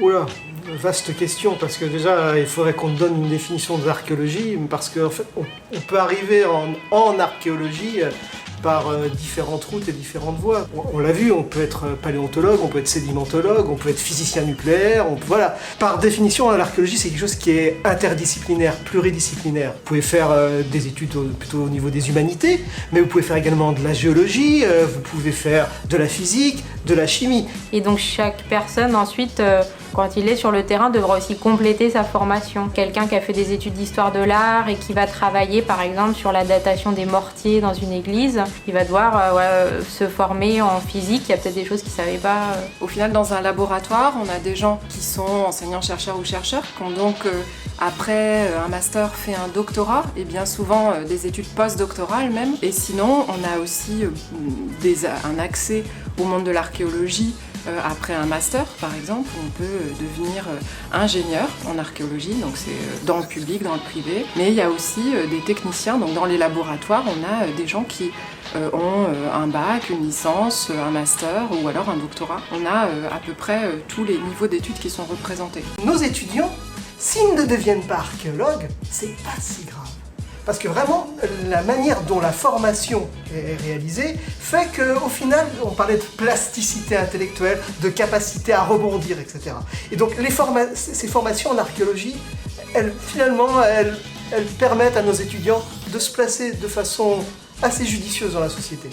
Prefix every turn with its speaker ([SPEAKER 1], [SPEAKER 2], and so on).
[SPEAKER 1] Oula, vaste question, parce que déjà, il faudrait qu'on donne une définition de l'archéologie, parce qu'en fait, on peut arriver en archéologie par différentes routes et différentes voies. On l'a vu, on peut être paléontologue, on peut être sédimentologue, on peut être physicien nucléaire, voilà. Par définition, l'archéologie, c'est quelque chose qui est interdisciplinaire, pluridisciplinaire. Vous pouvez faire des études plutôt au niveau des humanités, mais vous pouvez faire également de la géologie, vous pouvez faire de la physique, de la chimie.
[SPEAKER 2] Et donc chaque personne ensuite, quand il est sur le terrain, devra aussi compléter sa formation. Quelqu'un qui a fait des études d'histoire de l'art et qui va travailler par exemple sur la datation des mortiers dans une église, il va devoir se former en physique, il y a peut-être des choses qu'il ne savait pas.
[SPEAKER 3] Au final, dans un laboratoire, on a des gens qui sont enseignants-chercheurs ou chercheurs, qui ont donc après un master fait un doctorat, et bien souvent des études post-doctorales même. Et sinon, on a aussi un accès au monde de l'archéologie après un master, par exemple. On peut devenir ingénieur en archéologie, donc c'est dans le public, dans le privé. Mais il y a aussi des techniciens, donc dans les laboratoires, on a des gens qui ont un bac, une licence, un master ou alors un doctorat. On a à peu près tous les niveaux d'études qui sont représentés.
[SPEAKER 1] Nos étudiants, s'ils ne deviennent pas archéologues, c'est pas si grave. Parce que vraiment, la manière dont la formation est réalisée fait qu'au final, on parlait de plasticité intellectuelle, de capacité à rebondir, etc. Et donc ces formations en archéologie, elles permettent à nos étudiants de se placer de façon assez judicieuse dans la société.